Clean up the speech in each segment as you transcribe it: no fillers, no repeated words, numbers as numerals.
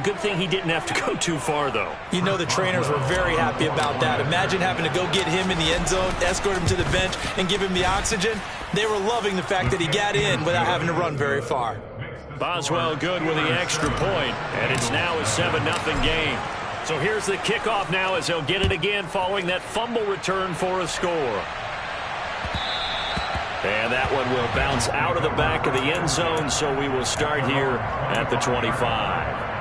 good thing he didn't have to go too far, though. You know the trainers were very happy about that. Imagine having to go get him in the end zone, escort him to the bench, and give him the oxygen. They were loving the fact that he got in without having to run very far. Boswell good with the extra point, and it's now a 7-0 game. So here's the kickoff now as they'll get it again following that fumble return for a score. And that one will bounce out of the back of the end zone, so we will start here at the 25.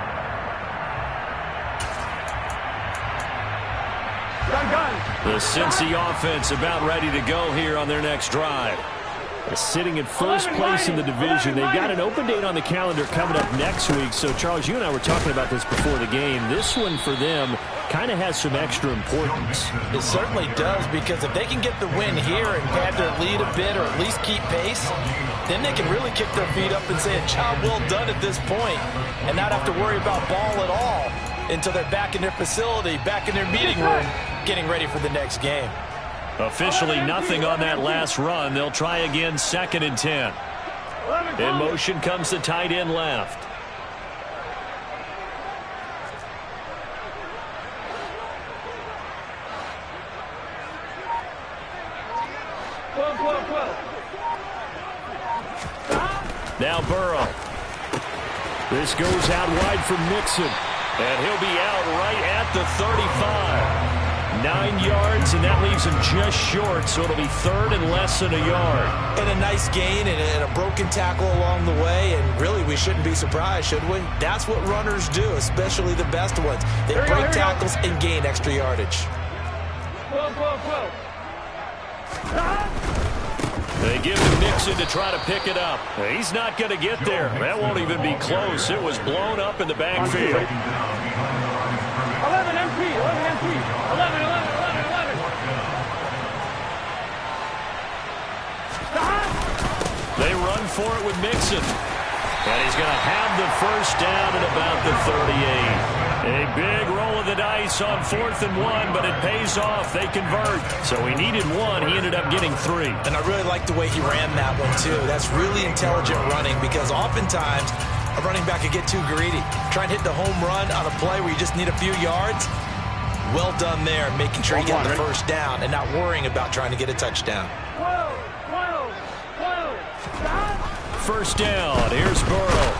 The Cincy offense about ready to go here on their next drive. Sitting in first place in the division. They've got an open date on the calendar coming up next week. So, Charles, you and I were talking about this before the game. This one for them kind of has some extra importance. It certainly does, because if they can get the win here and pad their lead a bit or at least keep pace, then they can really kick their feet up and say a job well done at this point and not have to worry about ball at all until they're back in their facility, back in their meeting room, getting ready for the next game. Officially nothing on that last run. They'll try again, 2nd and 10. In motion comes the tight end left. Now Burrow. This goes out wide for Mixon. And he'll be out right at the 35. 9 yards, and that leaves him just short, so it'll be 3rd and less than a yard. And a nice gain and a broken tackle along the way, and really we shouldn't be surprised, should we? That's what runners do, especially the best ones. They break tackles and gain extra yardage. They give to Nixon to try to pick it up. He's not going to get there. That won't even be close. It was blown up in the backfield. 11 MP, 11 MP, 11, 11, 11, 11. They run for it with Mixon. And he's going to have the first down at about the 38. A big roll of the dice on 4th and 1, but it pays off. They convert. So he needed 1. He ended up getting 3. And I really like the way he ran that one, too. That's really intelligent running, because oftentimes a running back could get too greedy. Try and hit the home run on a play where you just need a few yards. Well done there, making sure you got the first down and not worrying about trying to get a touchdown. First down. Here's Burrow.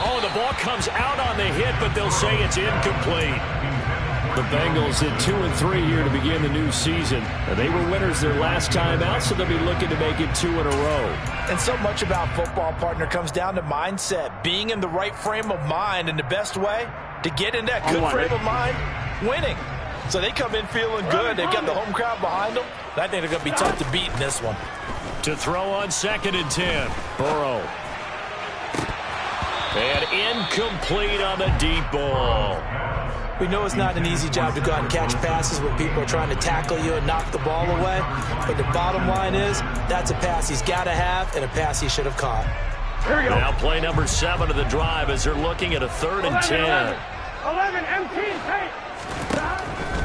Oh, the ball comes out on the hit, but they'll say it's incomplete. The Bengals at 2-3 here to begin the new season. They were winners their last time out, so they'll be looking to make it 2 in a row. And so much about football, partner, comes down to mindset, being in the right frame of mind, and the best way to get in that good frame of mind, winning. So they come in feeling good. They've got the home crowd behind them. I think they're going to be tough to beat in this one. To throw on 2nd and 10. Burrow. And incomplete on the deep ball. We know it's not an easy job to go out and catch passes when people are trying to tackle you and knock the ball away. But the bottom line is, that's a pass he's got to have and a pass he should have caught. Here we go. Now play number 7 of the drive as they're looking at a 3rd and 10. 11 MP, take.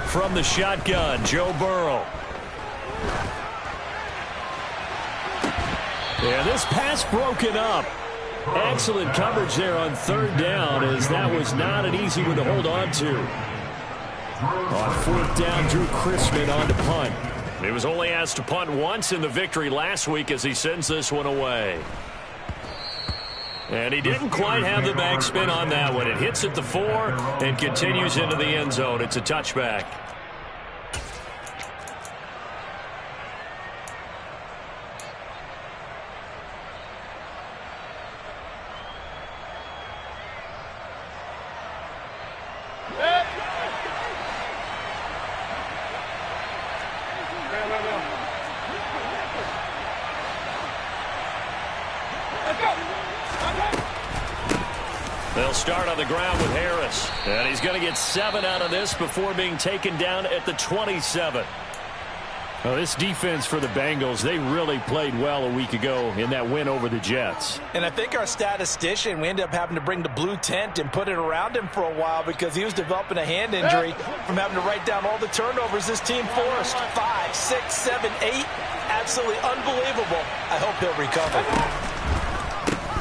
From the shotgun, Joe Burrow. Yeah, this pass broken up. Excellent coverage there on 3rd down, as that was not an easy one to hold on to. On 4th down, Drew Chrisman on to punt. He was only asked to punt once in the victory last week as he sends this one away. And he didn't quite have the backspin on that one. It hits at the 4 and continues into the end zone. It's a touchback. They'll start on the ground with Harris. And he's going to get 7 out of this before being taken down at the 27. Well, this defense for the Bengals, they really played well a week ago in that win over the Jets. And I think our statistician, we ended up having to bring the blue tent and put it around him for a while because he was developing a hand injury from having to write down all the turnovers this team forced. 5, 6, 7, 8. Absolutely unbelievable. I hope he'll recover.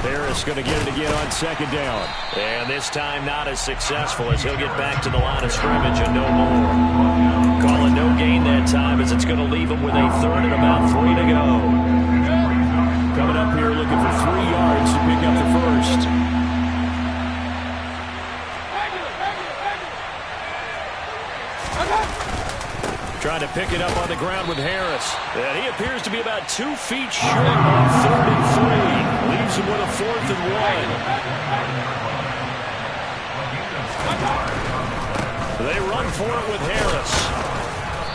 Harris going to get it again on second down. And this time not as successful as he'll get back to the line of scrimmage and no more. Calling no gain that time as it's going to leave him with a third and about 3 to go. Coming up here looking for 3 yards to pick up the first. Trying to pick it up on the ground with Harris. And he appears to be about 2 feet short on 3rd and 3. Leaves him with a 4th and 1. They run for it with Harris.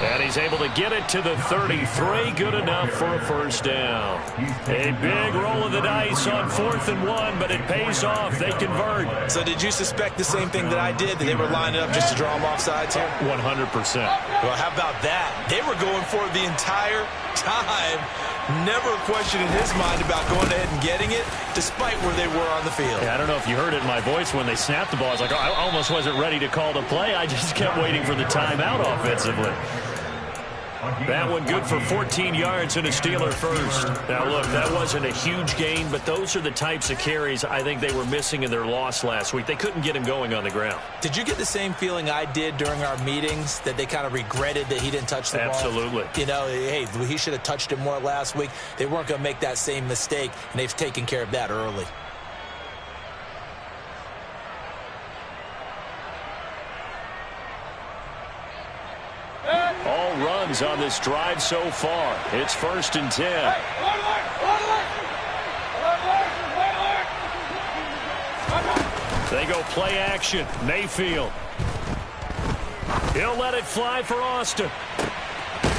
And he's able to get it to the 33. Good enough for a first down. A big roll of the dice on 4th and 1, but it pays off. They convert. So did you suspect the same thing that I did, that they were lining up just to draw them off sides here? 100%. Well, how about that? They were going for it the entire time. Never a question in his mind about going ahead and getting it, despite where they were on the field. Yeah, I don't know if you heard it in my voice when they snapped the ball. I was like, oh, I almost wasn't ready to call the play. I just kept waiting for the timeout offensively. That one good for 14 yards and a Steeler first. Now, look, that wasn't a huge gain, but those are the types of carries I think they were missing in their loss last week. They couldn't get him going on the ground. Did you get the same feeling I did during our meetings, that they kind of regretted that he didn't touch the ball? Absolutely. You know, hey, he should have touched it more last week. They weren't going to make that same mistake, and they've taken care of that early. All runs on this drive so far. It's 1st and 10. They go play action. Mayfield. He'll let it fly for Austin.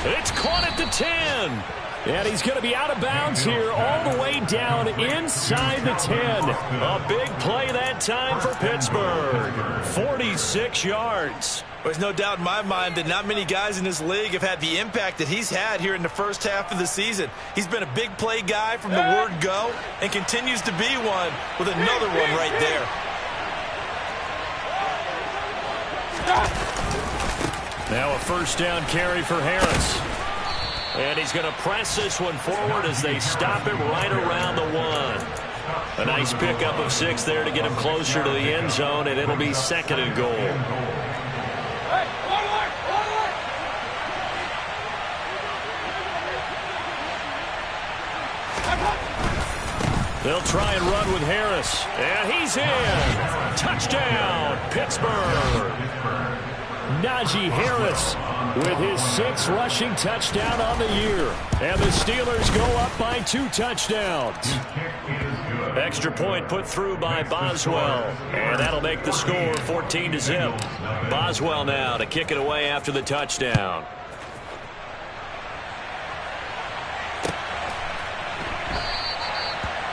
It's caught at the 10. And he's going to be out of bounds here all the way down inside the 10. A big play that time for Pittsburgh. 46 yards. There's no doubt in my mind that not many guys in this league have had the impact that he's had here in the first half of the season. He's been a big play guy from the word go and continues to be one with another one right there. Now a first down carry for Harris. And he's going to press this one forward as they stop him right around the 1. A nice pickup of 6 there to get him closer to the end zone, and it'll be 2nd and goal. They'll try and run with Harris. And he's in. Touchdown, Pittsburgh. Najee Harris with his 6th rushing touchdown on the year. And the Steelers go up by 2 touchdowns. Extra point put through by Boswell. And that'll make the score 14-0. Boswell now to kick it away after the touchdown.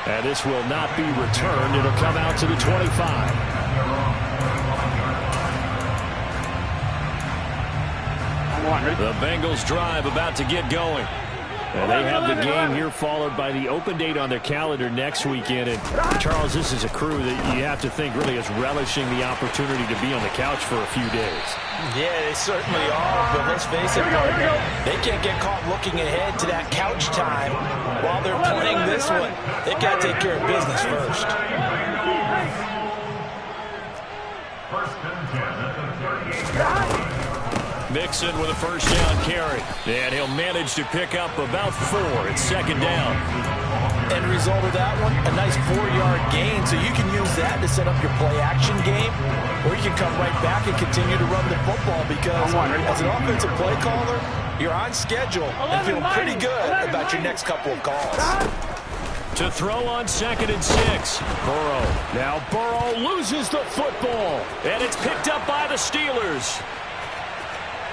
And this will not be returned. It'll come out to the 25. The Bengals drive about to get going. And they have the game here followed by the open date on their calendar next weekend. And Charles, this is a crew that you have to think really is relishing the opportunity to be on the couch for a few days. Yeah, they certainly are, but let's face it, they can't get caught looking ahead to that couch time while they're playing this one. They've got to take care of business first. Mixon with a first down carry. And he'll manage to pick up about 4. It's 2nd down. End result of that one, a nice 4-yard gain. So you can use that to set up your play-action game, or you can come right back and continue to run the football because as an offensive play caller, you're on schedule and feeling pretty good about your next couple of calls. To throw on 2nd and 6. Burrow. Now Burrow loses the football. And it's picked up by the Steelers.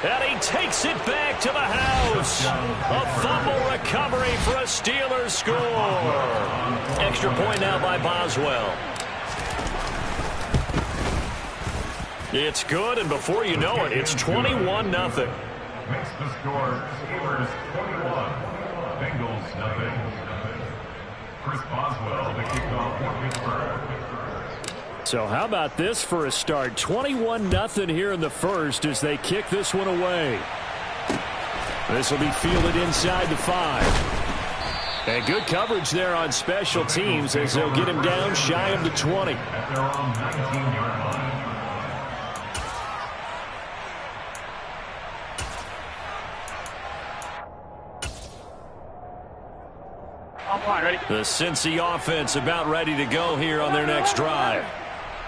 And he takes it back to the house. A fumble recovery for a Steelers score. Extra point now by Boswell. It's good, and before you know it, it's 21-0. Makes the score Steelers 21, Bengals nothing. Chris Boswell, the kickoff for Pittsburgh. So how about this for a start? 21-0 here in the first as they kick this one away. This will be fielded inside the 5. And good coverage there on special teams as they'll get him down shy of the 20. At their own 19-yard line. Ready? The Cincy offense about ready to go here on their next drive.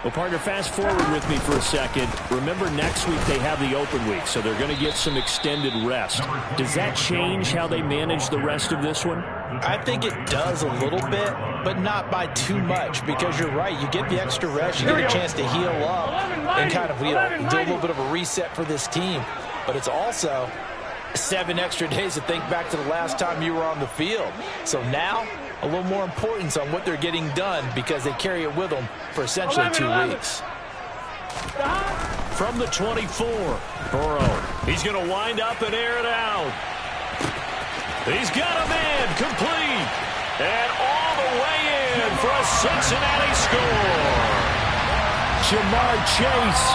Well, partner, fast forward with me for a second. Remember, next week they have the open week, so they're going to get some extended rest. Does that change how they manage the rest of this one? I think it does a little bit, but not by too much, because you're right. You get the extra rest, you get a chance to heal up and kind of do a little bit of a reset for this team. But it's also 7 extra days to think back to the last time you were on the field. So now, a little more importance on what they're getting done because they carry it with them for essentially 2 weeks. From the 24, Burrow. He's going to wind up and air it out. He's got a man complete. And all the way in for a Cincinnati score. Jamar Chase,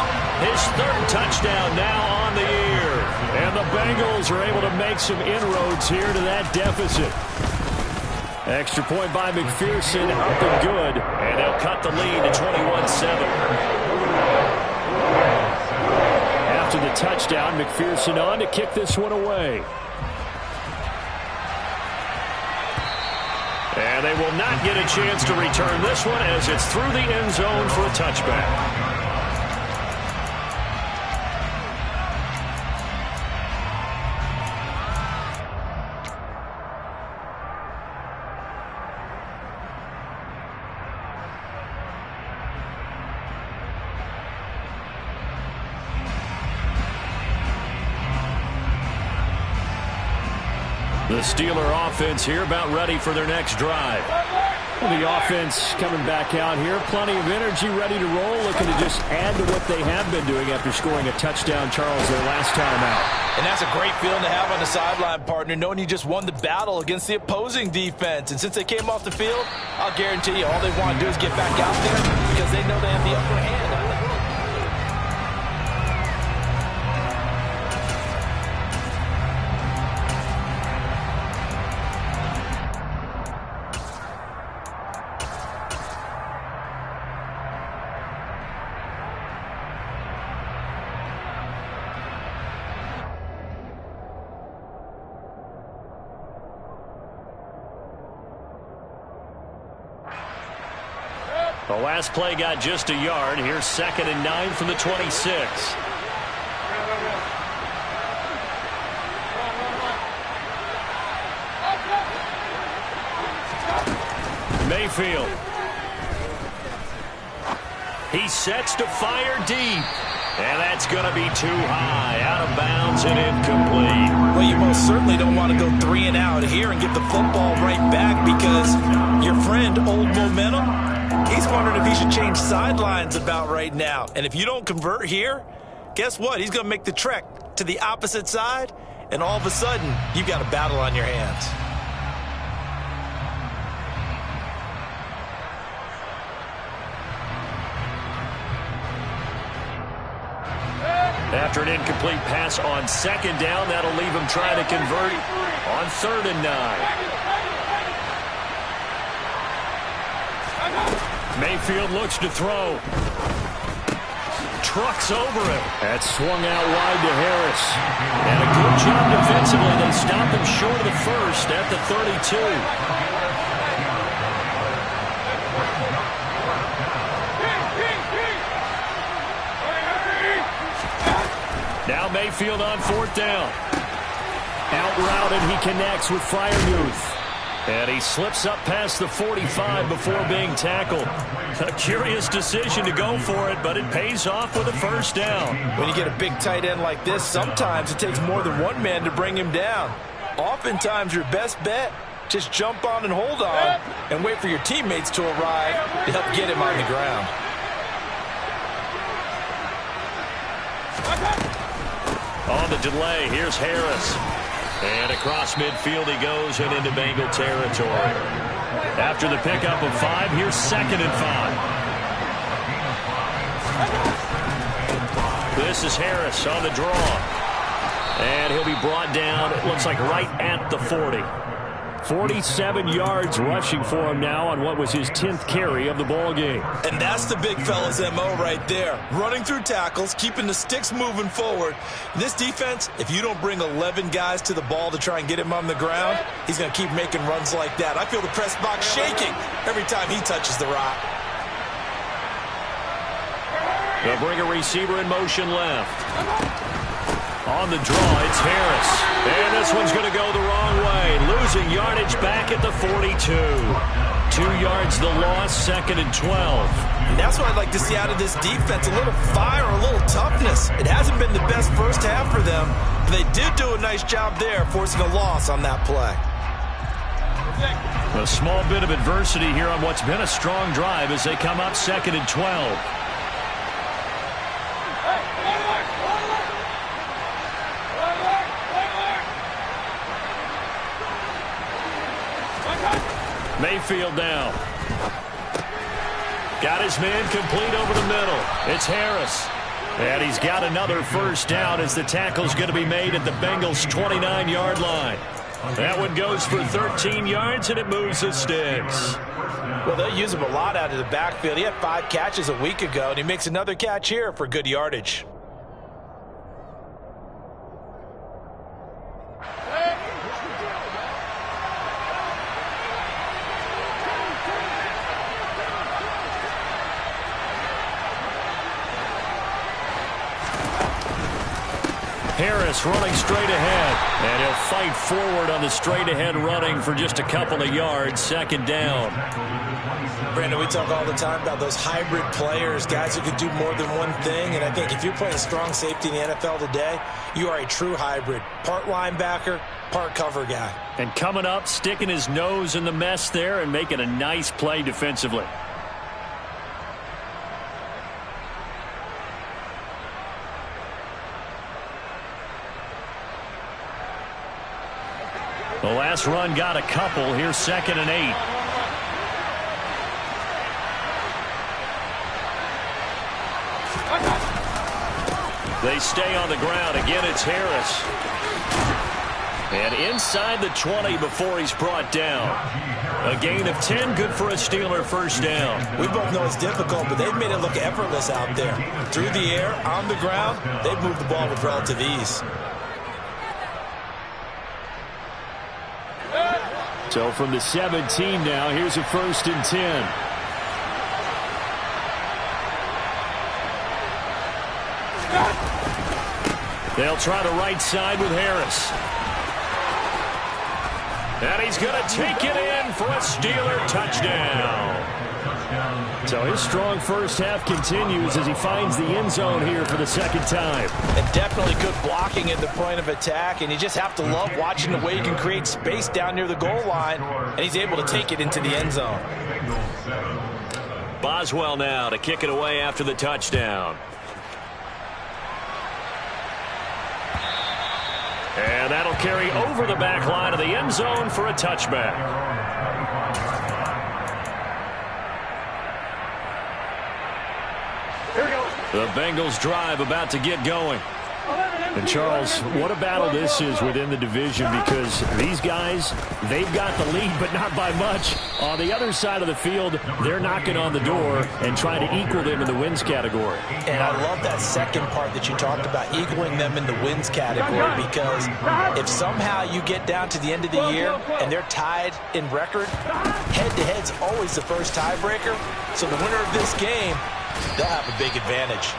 his 3rd touchdown now on the year. And the Bengals are able to make some inroads here to that deficit. Extra point by McPherson, up and good. And they'll cut the lead to 21-7. After the touchdown, McPherson on to kick this one away. And they will not get a chance to return this one as it's through the end zone for a touchback. The Steeler offense here about ready for their next drive. Well, the offense coming back out here. Plenty of energy, ready to roll, looking to just add to what they have been doing after scoring a touchdown, Charles, their last time out. And that's a great feeling to have on the sideline, partner, knowing you just won the battle against the opposing defense. And since they came off the field, I'll guarantee you all they want to do is get back out there because they know they have the upper hand. The last play got just a yard. Here's 2nd and 9 from the 26. Mayfield. He sets to fire deep. And that's going to be too high. Out of bounds and incomplete. Well, you most certainly don't want to go 3 and out here and get the football right back because your friend, Old Momentum, he's wondering if he should change sidelines about right now. And if you don't convert here, guess what? He's going to make the trek to the opposite side, and all of a sudden, you've got a battle on your hands. After an incomplete pass on 2nd down, that'll leave him trying to convert on 3rd and 9. Mayfield looks to throw. Trucks over him. That swung out wide to Harris. And a good job defensively. They stopped him short of the first at the 32. Now Mayfield on 4th down. Out route, and he connects with Freiermuth. And he slips up past the 45 before being tackled. A curious decision to go for it, but it pays off with a 1st down. When you get a big tight end like this, sometimes it takes more than one man to bring him down. Oftentimes, your best bet, just jump on and hold on and wait for your teammates to arrive to help get him on the ground. On the delay, here's Harris. And across midfield he goes and into Bengal territory. After the pickup of 5, here's 2nd and 5. This is Harris on the draw. And he'll be brought down, it looks like right at the 40. 47 yards rushing for him now on what was his 10th carry of the ball game. And that's the big fella's MO right there. Running through tackles, keeping the sticks moving forward. This defense, if you don't bring 11 guys to the ball to try and get him on the ground, he's going to keep making runs like that. I feel the press box shaking every time he touches the rock. They'll bring a receiver in motion left. On the draw, it's Harris. And this one's going to go the wrong way. Losing yardage back at the 42. 2 yards the loss, 2nd and 12. And that's what I'd like to see out of this defense. A little fire, a little toughness. It hasn't been the best first half for them, but they did do a nice job there, forcing a loss on that play. A small bit of adversity here on what's been a strong drive as they come up 2nd and 12. Mayfield down. Got his man complete over the middle. It's Harris. And he's got another first down as the tackle's going to be made at the Bengals' 29-yard line. That one goes for 13 yards, and it moves the sticks. Well, they'll use him a lot out of the backfield. He had 5 catches a week ago, and he makes another catch here for good yardage. Harris running straight ahead, and he'll fight forward on the straight-ahead running for just a couple of yards, 2nd down. Brandon, we talk all the time about those hybrid players, guys who can do more than one thing, and I think if you're playing strong safety in the NFL today, you are a true hybrid. Part linebacker, part cover guy. And coming up, sticking his nose in the mess there and making a nice play defensively. The last run got a couple. Here's 2nd and 8. They stay on the ground. Again, it's Harris. And inside the 20 before he's brought down. A gain of 10, good for a Steeler first down. We both know it's difficult, but they've made it look effortless out there. Through the air, on the ground, they've moved the ball with relative ease. So from the 17 now, here's a 1st and 10. They'll try the right side with Harris. And he's going to take it in for a Steeler touchdown. So his strong first half continues as he finds the end zone here for the 2nd time. And definitely good blocking at the point of attack, and you just have to love watching the way he can create space down near the goal line, and he's able to take it into the end zone. Boswell now to kick it away after the touchdown. And that'll carry over the back line of the end zone for a touchback. The Bengals drive about to get going. And Charles, what a battle this is within the division, because these guys, they've got the lead, but not by much. On the other side of the field, they're knocking on the door and trying to equal them in the wins category. And I love that second part that you talked about, equaling them in the wins category, because if somehow you get down to the end of the year and they're tied in record, head-to-head's always the first tiebreaker. So the winner of this game, they'll have a big advantage.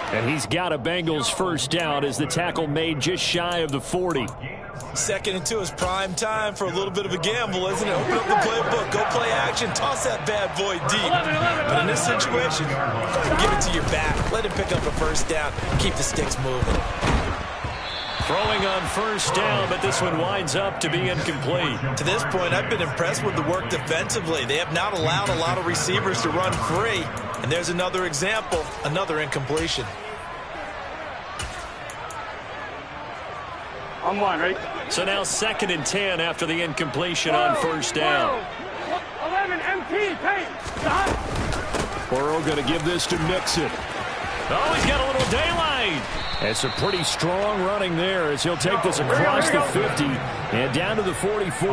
And he's got a Bengals first down as the tackle made just shy of the 40. 2nd and 2 is prime time for a little bit of a gamble, isn't it? Open up the playbook, go play action, toss that bad boy deep. But in this situation, give it to your back. Let him pick up a first down. Keep the sticks moving. Throwing on first down, but this one winds up to be incomplete. To this point, I've been impressed with the work defensively. They have not allowed a lot of receivers to run free. And there's another example, another incompletion. On one, ready? So now 2nd and 10 after the incompletion on first down. 11 MT, paint, stop. Burrow going to give this to Mixon. Oh, he's got a little daylight. It's a pretty strong running there as he'll take this across the 50 and down to the 44.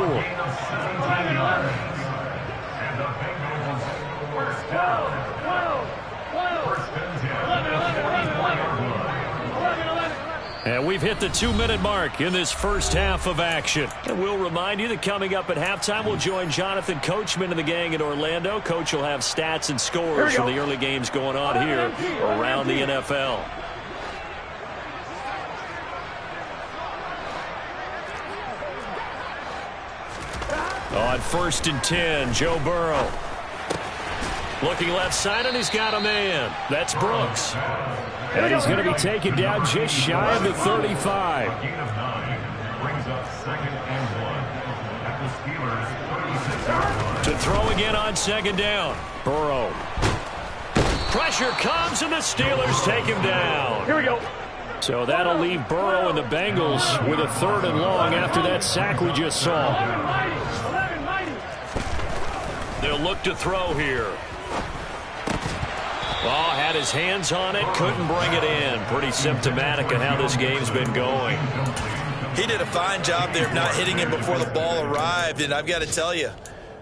And we've hit the 2-minute mark in this first half of action. And we'll remind you that coming up at halftime, we'll join Jonathan Coachman and the gang in Orlando. Coach will have stats and scores from the early games going on here around the NFL. On 1st and 10, Joe Burrow. Looking left side, and he's got a man. That's Brooks. And he's going to be taken down just shy of the 35. Gain of 9 brings up 2nd and 1 at the Steelers' 36-yard line. To throw again on 2nd down. Burrow. Pressure comes, and the Steelers take him down. Here we go. So that'll leave Burrow and the Bengals with a 3rd and long after that sack we just saw. They'll look to throw here. Oh, had his hands on it, couldn't bring it in. Pretty symptomatic of how this game's been going. He did a fine job there of not hitting him before the ball arrived, and I've got to tell you,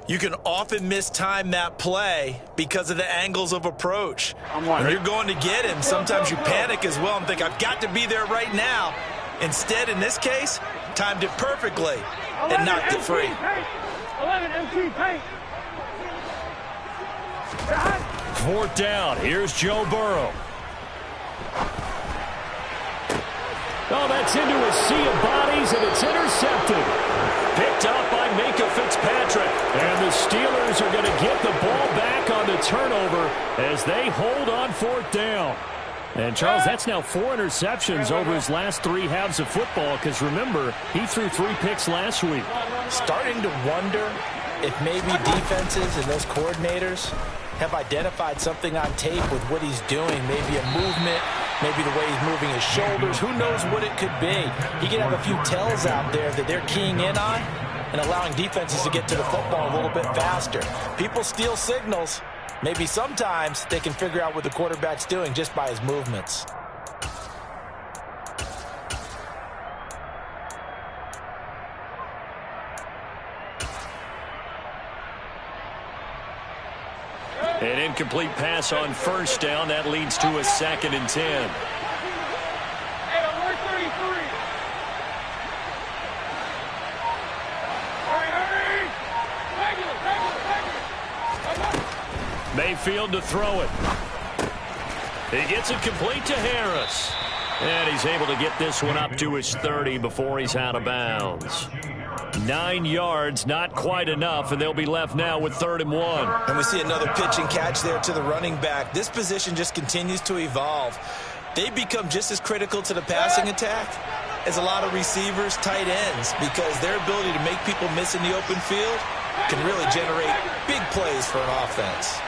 you can often mistime that play because of the angles of approach. When you're going to get him, sometimes you panic as well and think, I've got to be there right now. Instead, in this case, timed it perfectly and knocked it free. 11 MC paint. 4th down. Here's Joe Burrow. Oh, that's into a sea of bodies, and it's intercepted. Picked up by Minkah Fitzpatrick. And the Steelers are going to get the ball back on the turnover as they hold on 4th down. And, Charles, that's now 4 interceptions over his last 3 halves of football because, remember, he threw 3 picks last week. Starting to wonder if maybe defenses and those coordinators have identified something on tape with what he's doing. Maybe a movement, maybe the way he's moving his shoulders. Who knows what it could be? He could have a few tells out there that they're keying in on and allowing defenses to get to the football a little bit faster. People steal signals. Maybe sometimes they can figure out what the quarterback's doing just by his movements. An incomplete pass on 1st down. That leads to a 2nd and 10. Mayfield to throw it. He gets it complete to Harris. And he's able to get this one up to his 30 before he's out of bounds. 9 yards, not quite enough, and they'll be left now with 3rd and 1. And we see another pitch and catch there to the running back. This position just continues to evolve. They become just as critical to the passing attack as a lot of receivers, tight ends, because their ability to make people miss in the open field can really generate big plays for an offense.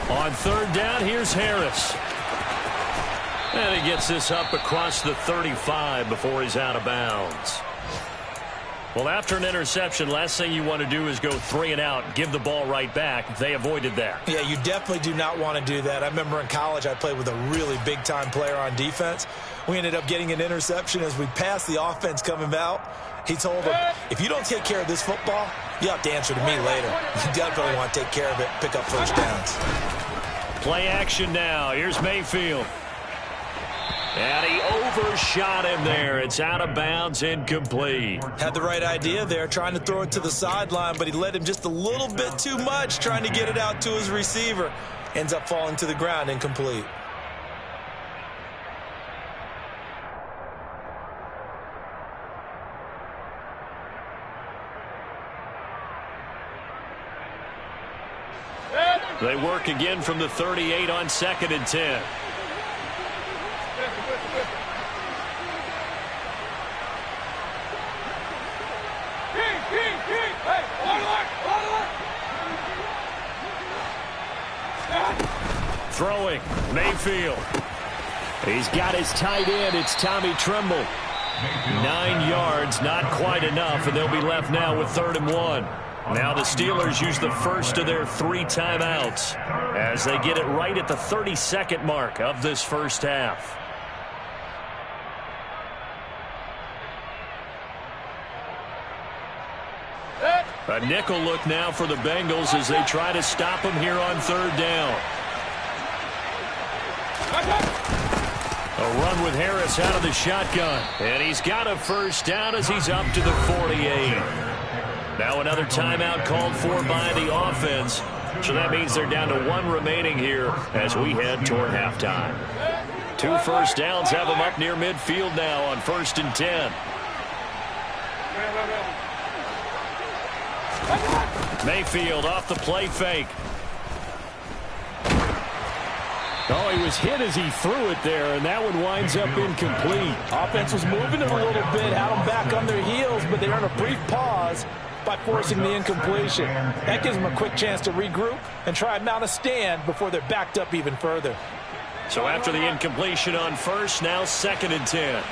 On 3rd down, here's Harris. And he gets this up across the 35 before he's out of bounds. Well, after an interception, last thing you want to do is go 3 and out, give the ball right back. They avoided that. Yeah, you definitely do not want to do that. I remember in college I played with a really big-time player on defense. We ended up getting an interception as we passed the offense coming out. He told him, if you don't take care of this football, you have to answer to me later. You definitely want to take care of it, pick up 1st downs. Play action now. Here's Mayfield. And he overshot him there. It's out of bounds, incomplete. Had the right idea there, trying to throw it to the sideline, but he led him just a little bit too much, trying to get it out to his receiver. Ends up falling to the ground, incomplete. They work again from the 38 on 2nd and 10. Throwing, Mayfield. He's got his tight end. It's Tommy Tremble. 9 yards, not quite enough, and they'll be left now with 3rd and 1. Now the Steelers use the first of their 3 timeouts as they get it right at the 30-second mark of this first half. A nickel look now for the Bengals as they try to stop him here on 3rd down. A run with Harris out of the shotgun. And he's got a first down as he's up to the 48. Now another timeout called for by the offense. So that means they're down to 1 remaining here as we head toward halftime. 2 first downs have them up near midfield now on 1st and 10. Mayfield off the play fake. Oh, he was hit as he threw it there, and that one winds up incomplete. Offense was moving it a little bit, had them back on their heels, but they earned a brief pause by forcing the incompletion. That gives them a quick chance to regroup and try and mount a stand before they're backed up even further. So after the incompletion on 1st, now 2nd and 10.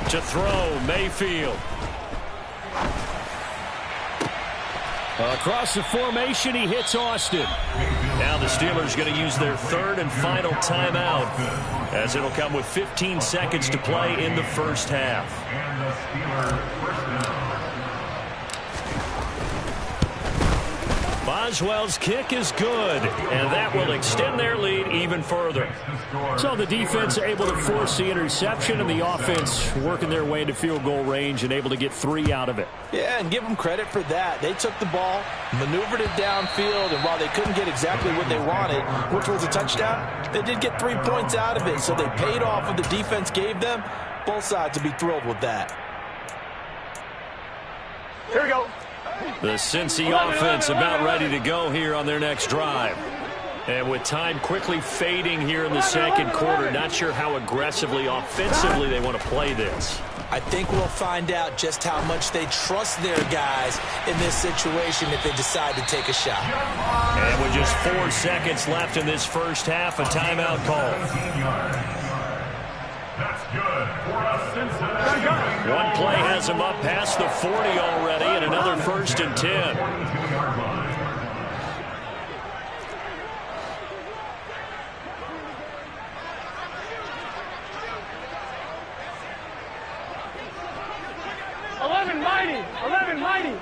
To throw, Mayfield. Across the formation, he hits Austin. Now the Steelers going to use their 3rd and final timeout as it'll come with 15 seconds to play in the first half. And the Steelers first down. Boswell's kick is good, and that will extend their lead even further. So the defense able to force the interception, and the offense working their way into field goal range and able to get 3 out of it. Yeah, and give them credit for that. They took the ball, maneuvered it downfield, and while they couldn't get exactly what they wanted, which was a touchdown, they did get 3 points out of it, so they paid off what the defense gave them. Both sides would be thrilled with that. Here we go. The Cincy offense about ready to go here on their next drive. And with time quickly fading here in the 2nd quarter, not sure how aggressively, offensively they want to play this. I think we'll find out just how much they trust their guys in this situation if they decide to take a shot. And with just 4 seconds left in this first half, a timeout call. That's good for a Cincinnati. One play has him up past the 40 already, and another 1st and 10. 42-yard line. Mighty.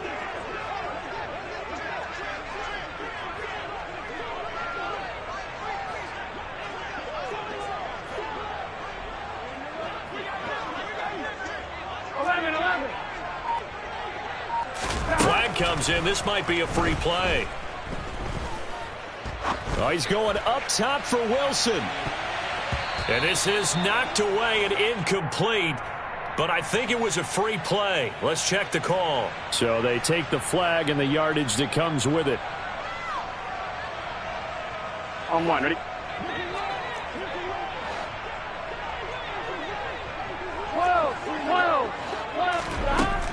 Flag comes in. This might be a free play. Oh, he's going up top for Wilson. And this is knocked away and incomplete. But I think it was a free play. Let's check the call. So they take the flag and the yardage that comes with it. On 1, ready? 12.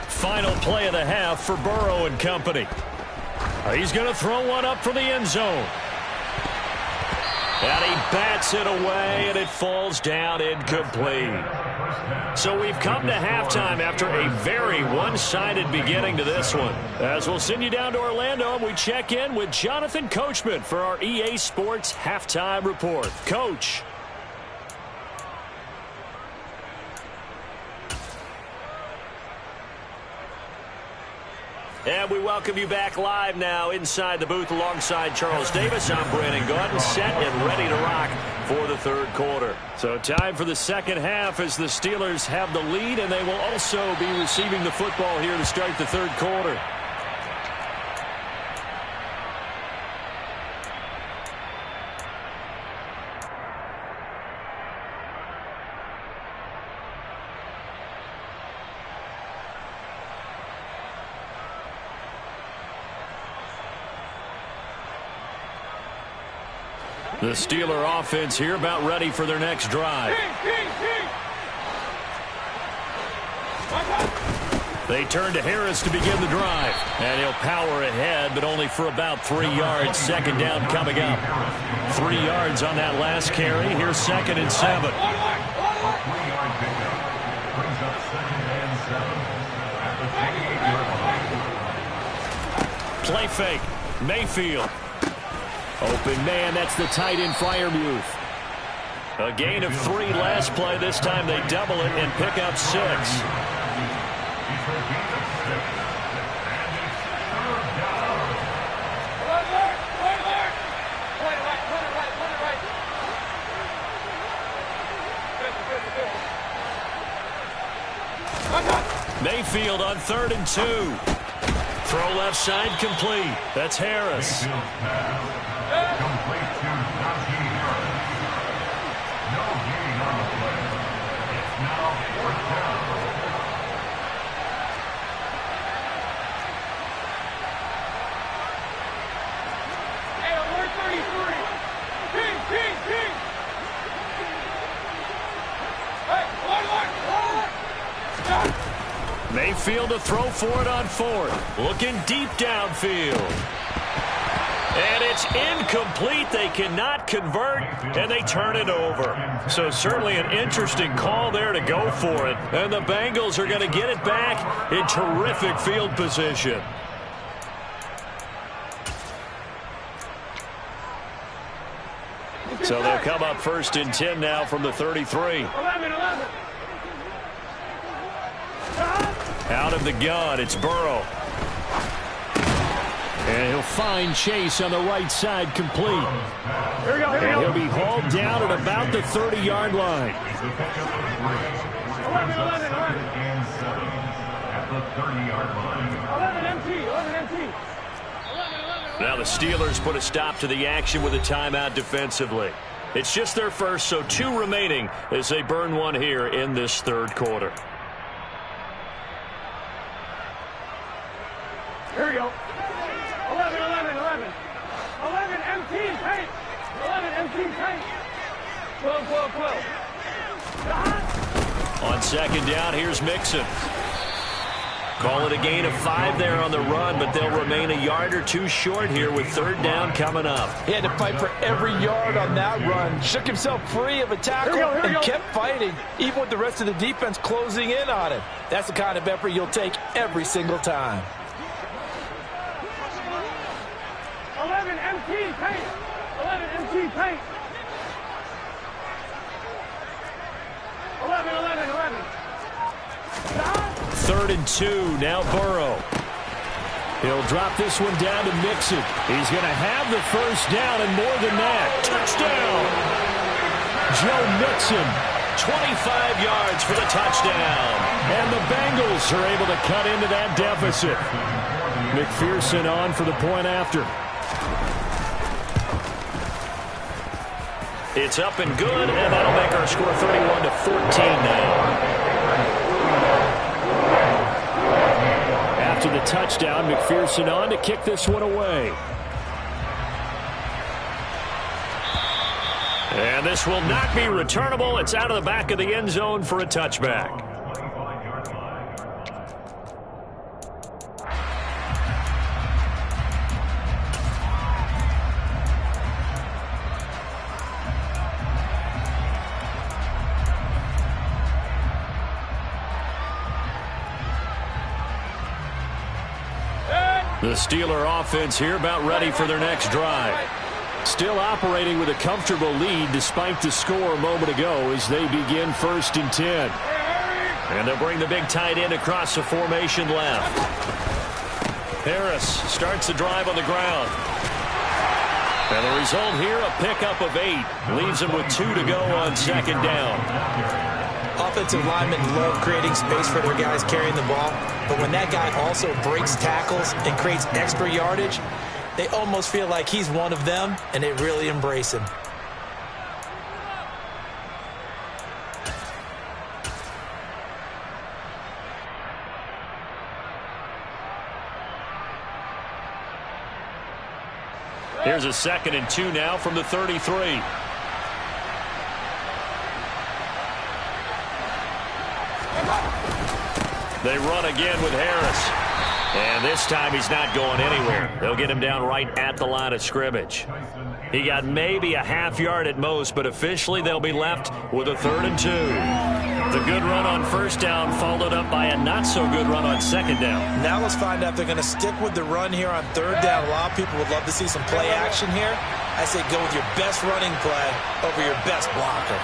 Final play of the half for Burrow and company. He's going to throw one up for the end zone. And he bats it away, and it falls down incomplete. So we've come to halftime after a very one-sided beginning to this one. As we'll send you down to Orlando, and we check in with Jonathan Coachman for our EA Sports Halftime Report. Coach. And we welcome you back live now inside the booth alongside Charles Davis. I'm Brandon Gordon, set and ready to rock for the 3rd quarter. So time for the 2nd half as the Steelers have the lead, and they will also be receiving the football here to start the 3rd quarter. The Steeler offense here about ready for their next drive. They turn to Harris to begin the drive. And he'll power ahead, but only for about 3 yards. Second down coming up. 3 yards on that last carry. Here's 2nd and 7. Play fake. Mayfield. Open man. That's the tight end Freiermuth. A gain of 3 last play. This time they double it and pick up 6. Mayfield on 3rd and 2. Throw left side complete. That's Harris. Mayfield to throw for it on 4th. Looking deep downfield. And it's incomplete. They cannot convert, and they turn it over. So certainly an interesting call there to go for it. And the Bengals are going to get it back in terrific field position. So they'll come up 1st and 10 now from the 33. 11. Out of the gun, it's Burrow. And he'll find Chase on the right side complete. Here we go. And he'll be hauled down at about the 30-yard line. 11. At the 30-yard line. 11 empty. Now the Steelers put a stop to the action with a timeout defensively. It's just their first, so 2 remaining as they burn one here in this 3rd quarter. Here we go. 11 empty paint. 11 empty paint. 12. On 2nd down, here's Mixon. Call it a gain of 5 there on the run, but they'll remain a yard or 2 short here with 3rd down coming up. He had to fight for every yard on that run. Shook himself free of a tackle and kept fighting, even with the rest of the defense closing in on him. That's the kind of effort you'll take every single time. 11 empty paint. 11 empty paint. 11. 3rd and 2, now Burrow. He'll drop this one down to Mixon. He's going to have the 1st down and more than that. Touchdown! Joe Mixon, 25 yards for the touchdown. And the Bengals are able to cut into that deficit. McPherson on for the point after. It's up and good, and that'll make our score 31-14 now. After the touchdown, McPherson on to kick this one away. And this will not be returnable. It's out of the back of the end zone for a touchback. The Steeler offense here about ready for their next drive. Still operating with a comfortable lead despite the score a moment ago as they begin 1st and 10. And they'll bring the big tight end across the formation left. Harris starts the drive on the ground. And the result here, a pickup of 8. Leaves them with 2 to go on 2nd down. Offensive linemen love creating space for their guys carrying the ball, but when that guy also breaks tackles and creates extra yardage, they almost feel like he's one of them, and they really embrace him. Here's a 2nd and 2 now from the 33. They run again with Harris. And this time he's not going anywhere. They'll get him down right at the line of scrimmage. He got maybe a half yard at most, but officially they'll be left with a 3rd and 2. The good run on first down followed up by a not-so-good run on second down. Now let's find out if they're going to stick with the run here on 3rd down. A lot of people would love to see some play action here. I say go with your best running play over your best blocker.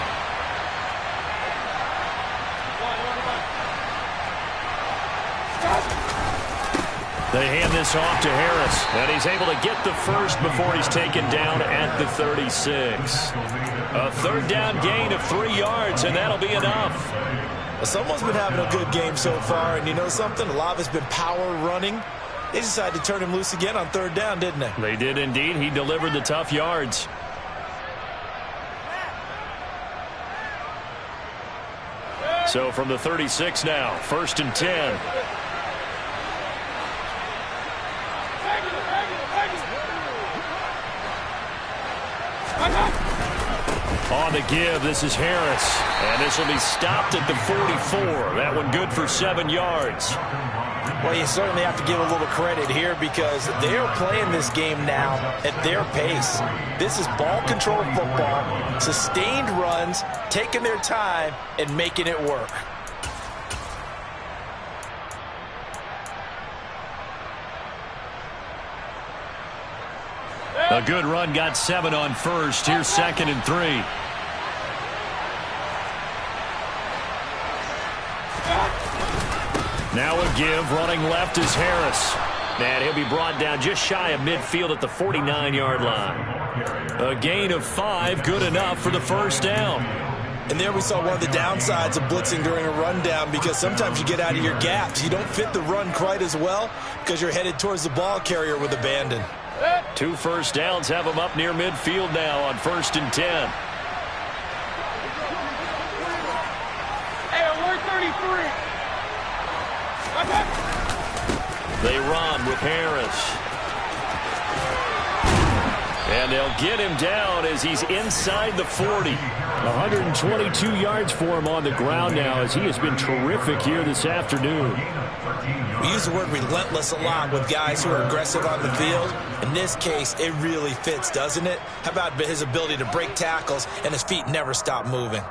They hand this off to Harris, and he's able to get the first before he's taken down at the 36. A 3rd down gain of 3 yards, and that'll be enough. Well, someone's been having a good game so far, and you know something? A lot of it's been power running. They decided to turn him loose again on 3rd down, didn't they? They did indeed. He delivered the tough yards. So from the 36 now, 1st and 10. On the give, this is Harris. And this will be stopped at the 44. That one good for 7 yards. Well, you certainly have to give a little credit here because they're playing this game now at their pace. This is ball control football, sustained runs, taking their time, and making it work. A good run got 7 on first. Here's 2nd and 3. Now a give. Running left is Harris. And he'll be brought down just shy of midfield at the 49-yard line. A gain of 5, good enough for the 1st down. And there we saw one of the downsides of blitzing during a rundown because sometimes you get out of your gaps. You don't fit the run quite as well because you're headed towards the ball carrier with abandon. 2 first downs have him up near midfield now on 1st and 10. Hey, we're 33. They run with Harris. And they'll get him down as he's inside the 40. 122 yards for him on the ground now as he has been terrific here this afternoon. We use the word relentless a lot with guys who are aggressive on the field. In this case, it really fits, doesn't it? How about his ability to break tackles and his feet never stop moving?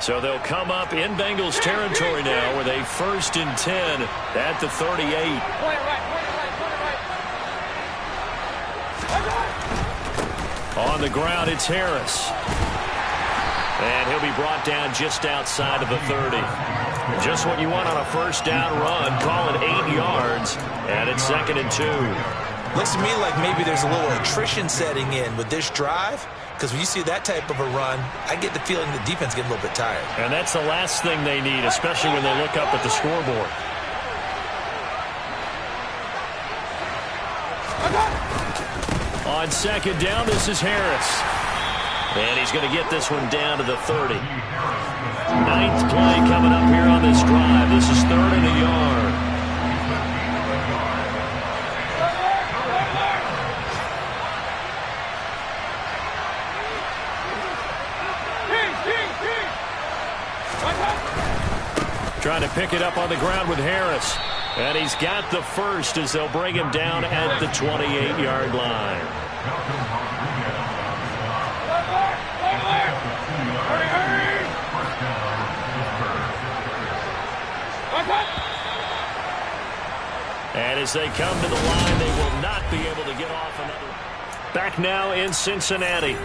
So they'll come up in Bengals territory now with a 1st and 10 at the 38. On the ground, it's Harris. And he'll be brought down just outside of the 30. Just what you want on a 1st down run. Call it 8 yards. And it's 2nd and 2. Looks to me like maybe there's a little attrition setting in with this drive. Because when you see that type of a run, I get the feeling the defense getting a little bit tired. And that's the last thing they need, especially when they look up at the scoreboard. On 2nd down, this is Harris. And he's going to get this one down to the 30. 9th play coming up here on this drive. This is 3rd and a yard. Trying to pick it up on the ground with Harris. And he's got the first as they'll bring him down at the 28-yard line. And as they come to the line, they will not be able to get off another. Back now in Cincinnati.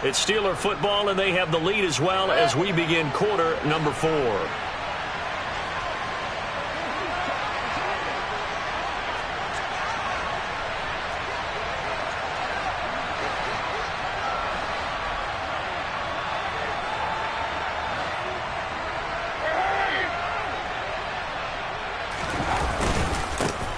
It's Steeler football, and they have the lead as well as we begin quarter number 4.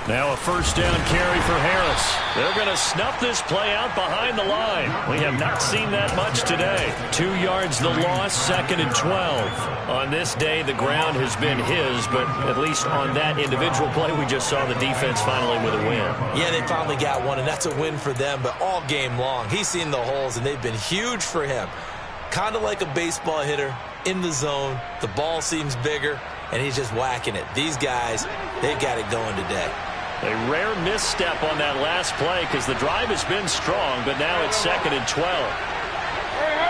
Now a 1st down carry for Harris. They're going to snuff this play out behind the line. We have not seen that much today. 2 yards the loss, 2nd and 12. On this day, the ground has been his, but at least on that individual play, we just saw the defense finally with a win. Yeah, they finally got one, and that's a win for them, but all game long, he's seen the holes, and they've been huge for him. kind of like a baseball hitter in the zone. The ball seems bigger, and he's just whacking it. These guys, they've got it going today. A rare misstep on that last play because the drive has been strong, but now it's 2nd and 12.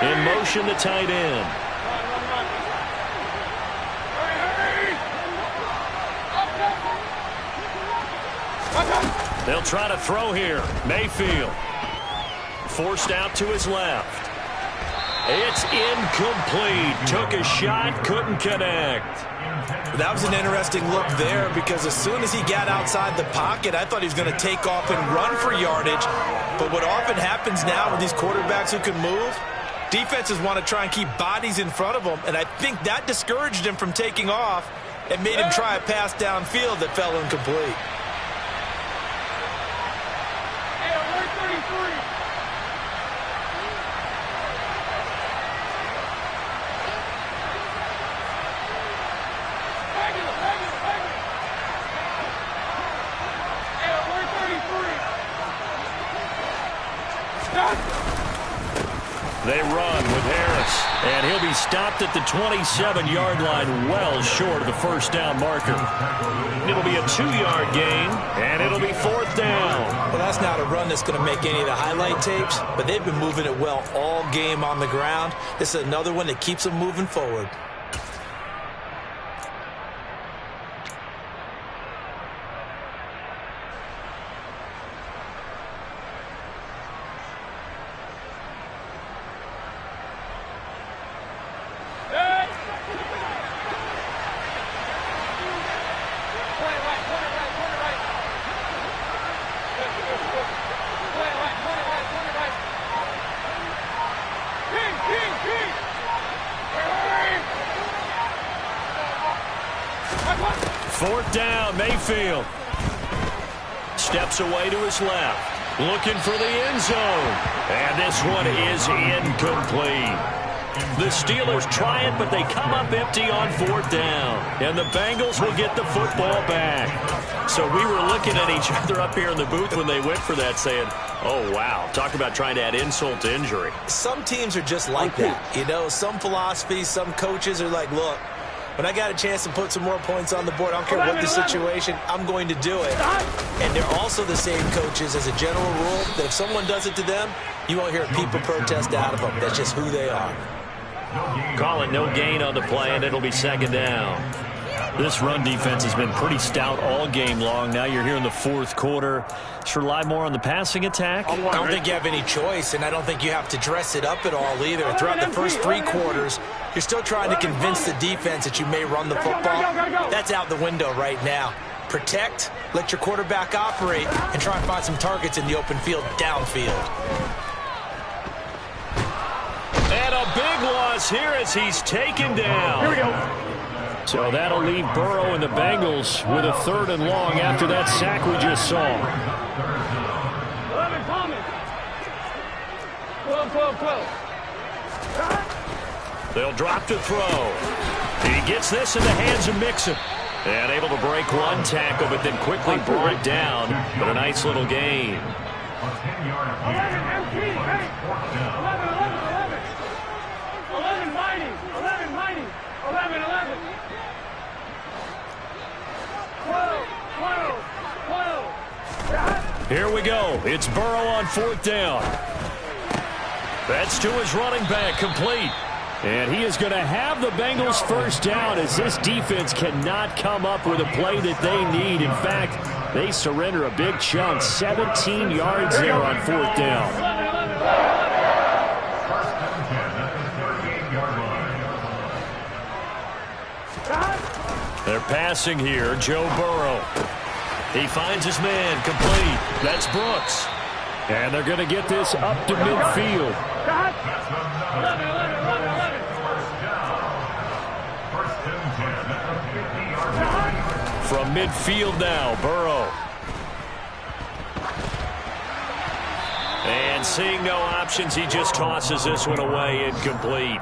In motion, the tight end. They'll try to throw here. Mayfield. Forced out to his left. It's incomplete. Took a shot, couldn't connect. That was an interesting look there because as soon as he got outside the pocket, I thought he was going to take off and run for yardage. But what often happens now with these quarterbacks who can move, defenses want to try and keep bodies in front of them, and I think that discouraged him from taking off and made him try a pass downfield that fell incomplete. They run with Harris, and he'll be stopped at the 27-yard line, well short of the first down marker. It'll be a 2-yard gain, and it'll be 4th down. Well, that's not a run that's going to make any of the highlight tapes, but they've been moving it well all game on the ground. This is another one that keeps them moving forward. Fourth down, Mayfield. Steps away to his left. Looking for the end zone. And this one is incomplete. The Steelers try it, but they come up empty on 4th down. And the Bengals will get the football back. So we were looking at each other up here in the booth when they went for that saying, oh, wow. Talk about trying to add insult to injury. Some teams are just like that. You know, some philosophies, some coaches are like, look, when I got a chance to put some more points on the board, I don't care what the situation, I'm going to do it. And they're also the same coaches as a general rule that if someone does it to them, you won't hear a peep of protest out of them. That's just who they are. Call it no gain on the play, and it'll be 2nd down. This run defense has been pretty stout all game long. Now you're here in the 4th quarter. Should rely more on the passing attack? I don't think you have any choice, and I don't think you have to dress it up at all either. Throughout the first 3 quarters, you're still trying to convince the defense that you may run the football. That's out the window right now. Protect, let your quarterback operate, and try and find some targets in the open field downfield. And a big loss here as he's taken down. Here we go. So that'll leave Burrow and the Bengals with a 3rd and long after that sack we just saw. 11 Thomas. 12. They'll drop to throw. He gets this in the hands of Mixon. And able to break one tackle, but then quickly brought down. But a nice little gain. 11 empty. 11 mighty. 11 mighty. 11. 12. Here we go. It's Burrow on 4th down. That's to his running back, complete. And he is going to have the Bengals first down as this defense cannot come up with a play that they need. In fact, they surrender a big chunk, 17 yards there on 4th down. They're passing here, Joe Burrow. He finds his man, complete. That's Brooks. And they're going to get this up to midfield. From midfield now, Burrow. And seeing no options, he just tosses this one away, incomplete.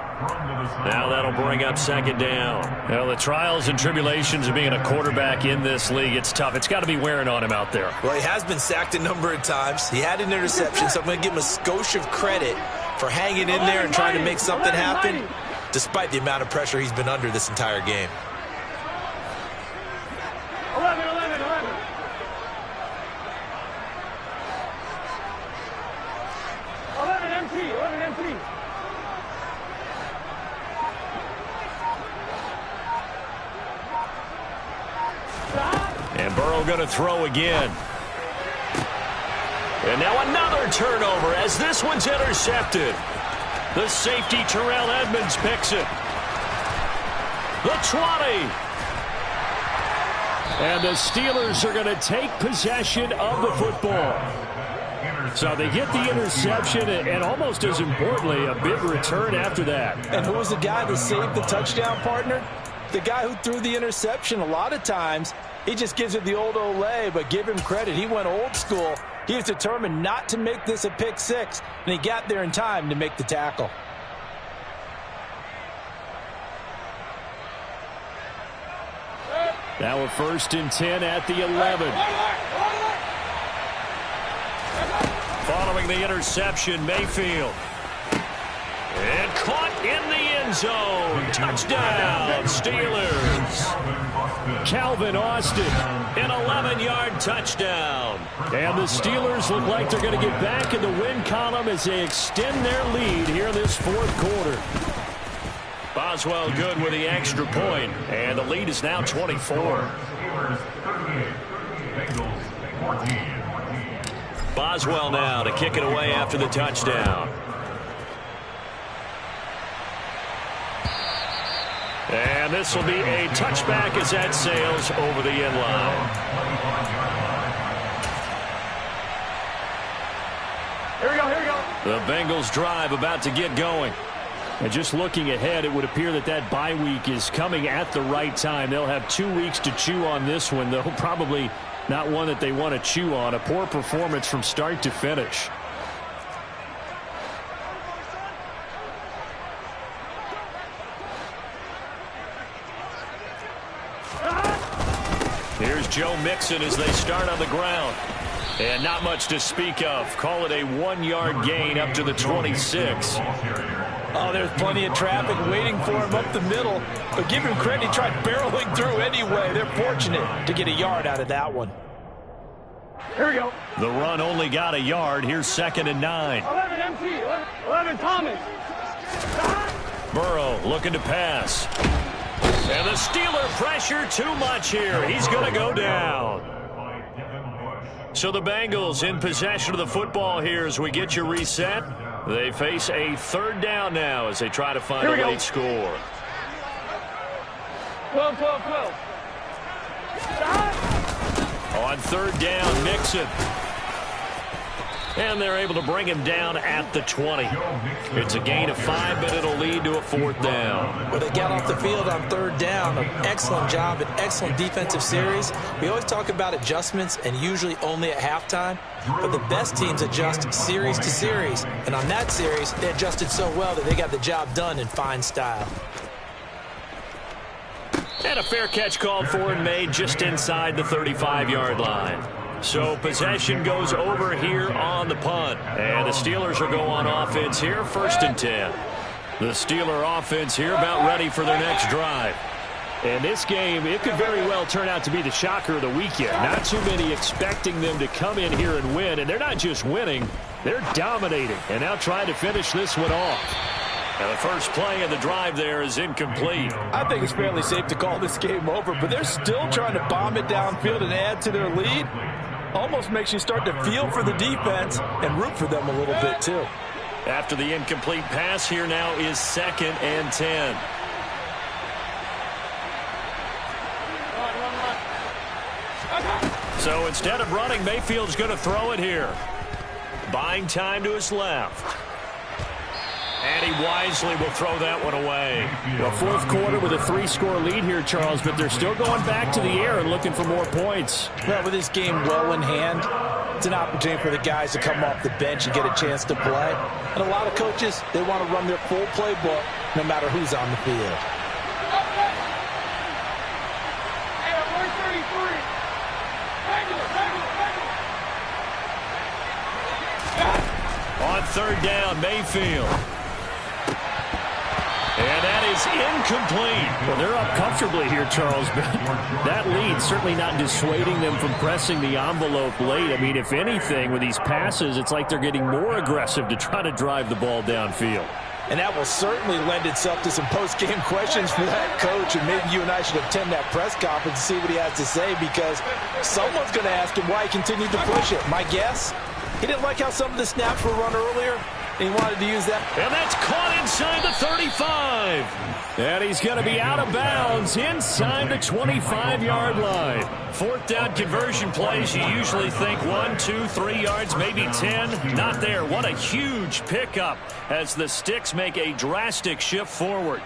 Now that'll bring up 2nd down. Well, the trials and tribulations of being a quarterback in this league, it's tough. It's got to be wearing on him out there. Well, he has been sacked a number of times. He had an interception, so I'm going to give him a skosh of credit for hanging in there and trying to make something happen, despite the amount of pressure he's been under this entire game. 11. 11 MT. And Burrow going to throw again. And now another turnover as this one's intercepted. The safety, Terrell Edmonds, picks it. The 20. And the Steelers are going to take possession of the football. So they get the interception and almost as importantly, a big return after that. And who was the guy that saved the touchdown, partner? The guy who threw the interception. A lot of times, he just gives it the old Olay, but give him credit. He went old school. He was determined not to make this a pick six, and he got there in time to make the tackle. Now a 1st and 10 at the 11. Following the interception, Mayfield. And caught in the end zone. Touchdown, Steelers. Calvin Austin, an 11-yard touchdown. And the Steelers look like they're going to get back in the win column as they extend their lead here in this 4th quarter. Boswell good with the extra point, and the lead is now 24. Boswell now to kick it away after the touchdown. And this will be a touchback as that sails over the end line. Here we go. The Bengals drive about to get going. And just looking ahead, it would appear that that bye week is coming at the right time. They'll have 2 weeks to chew on this one, though probably not one that they want to chew on. A poor performance from start to finish. Here's Joe Mixon as they start on the ground. And not much to speak of. Call it a 1-yard gain up to the 26. Oh, there's plenty of traffic waiting for him up the middle. But give him credit, he tried barreling through anyway. They're fortunate to get a yard out of that one. Here we go. The run only got a yard. Here's 2nd and 9. 11 MT. 11 Thomas. Burrow looking to pass. And the Steeler pressure too much here. He's going to go down. So the Bengals in possession of the football here as we get you reset. They face a 3rd down now as they try to find a late score. 12. On 3rd down, Mixon. And they're able to bring him down at the 20. It's a gain of 5, but it'll lead to a 4th down. Well, they got off the field on 3rd down. An excellent job, an excellent defensive series. We always talk about adjustments and usually only at halftime. But the best teams adjust series to series. And on that series, they adjusted so well that they got the job done in fine style. And a fair catch called for and made just inside the 35-yard line. So possession goes over here on the punt. And the Steelers will go on offense here, 1st and 10. The Steeler offense here about ready for their next drive. And this game, it could very well turn out to be the shocker of the weekend. Not too many expecting them to come in here and win. And they're not just winning, they're dominating. And now trying to finish this one off. And the first play of the drive there is incomplete. I think it's fairly safe to call this game over, but they're still trying to bomb it downfield and add to their lead. Almost makes you start to feel for the defense and root for them a little bit too. After the incomplete pass, here now is 2nd and 10. So instead of running, Mayfield's going to throw it here. Buying time to his left. And he wisely will throw that one away. Well, 4th quarter with a 3-score lead here, Charles, but they're still going back to the air and looking for more points. Well, with this game well in hand, it's an opportunity for the guys to come off the bench and get a chance to play. And a lot of coaches, they want to run their full playbook no matter who's on the field. On third down, Mayfield. And that is incomplete. Well, they're up comfortably here, Charles, but that lead certainly not dissuading them from pressing the envelope late. I mean, if anything, with these passes, it's like they're getting more aggressive to try to drive the ball downfield. And that will certainly lend itself to some post-game questions for that coach, and maybe you and I should attend that press conference and see what he has to say, because someone's going to ask him why he continued to push it. My guess, he didn't like how some of the snaps were run earlier. He wanted to use that. And that's caught inside the 35. And he's going to be out of bounds inside the 25-yard line. Fourth down conversion plays, you usually think 1, 2, 3 yards, maybe 10. Not there. What a huge pickup as the Sticks make a drastic shift forward.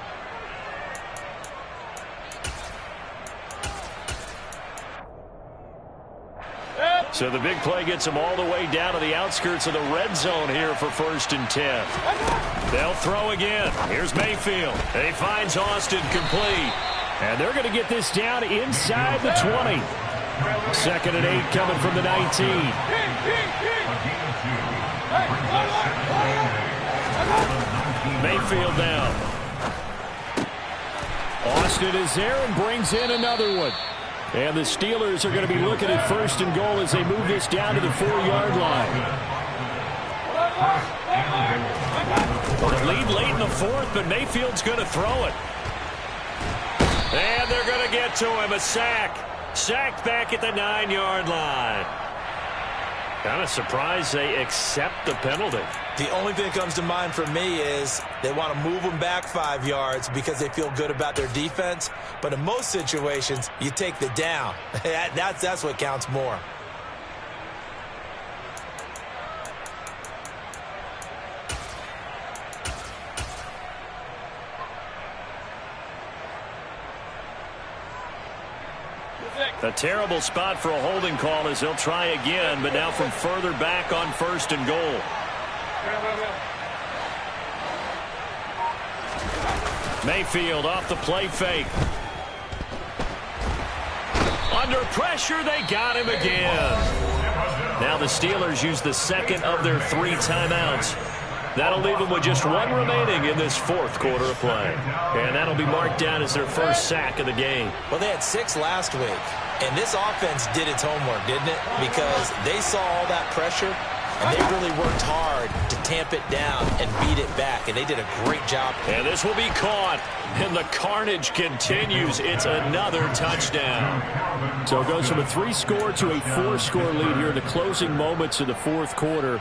So the big play gets them all the way down to the outskirts of the red zone here for 1st and 10. They'll throw again. Here's Mayfield. He finds Austin complete. And they're going to get this down inside the 20. 2nd and 8 coming from the 19. Mayfield down. Austin is there and brings in another one. And the Steelers are going to be looking at 1st and goal as they move this down to the 4-yard line. Well, the lead late in the 4th, but Mayfield's going to throw it. And they're going to get to him. A sack. Sacked back at the 9-yard line. Kind of surprised they accept the penalty. The only thing that comes to mind for me is they want to move them back 5 yards because they feel good about their defense. But in most situations, you take the down. That's what counts more. A terrible spot for a holding call as they'll try again, but now from further back on 1st and goal. Mayfield off the play fake. Under pressure, they got him again. Now the Steelers use the 2nd of their 3 timeouts. That'll leave them with just 1 remaining in this 4th quarter of play. And that'll be marked down as their first sack of the game. Well, they had 6 last week. And this offense did its homework, didn't it? Because they saw all that pressure, and they really worked hard to tamp it down and beat it back. And they did a great job. And this will be caught. And the carnage continues. It's another touchdown. So it goes from a 3-score to a 4-score lead here in the closing moments of the 4th quarter.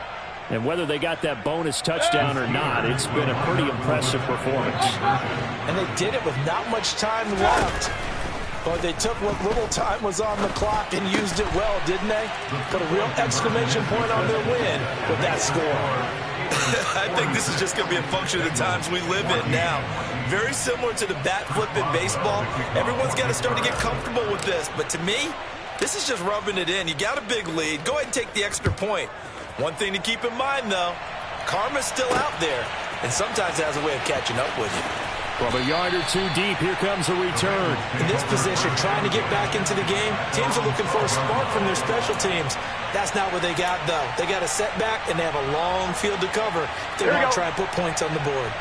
And whether they got that bonus touchdown or not, it's been a pretty impressive performance. And they did it with not much time left. But they took what little time was on the clock and used it well, didn't they? Put a real exclamation point on their win with that score. I think this is just going to be a function of the times we live in now. Very similar to the bat flip in baseball. Everyone's got to start to get comfortable with this. But to me, this is just rubbing it in. You got a big lead. Go ahead and take the extra point. One thing to keep in mind, though, karma's still out there, and sometimes it has a way of catching up with you. From a yard or 2 deep, here comes a return. In this position, trying to get back into the game, teams are looking for a spark from their special teams. That's not what they got, though. They got a setback, and they have a long field to cover. They want to try and put points on the board.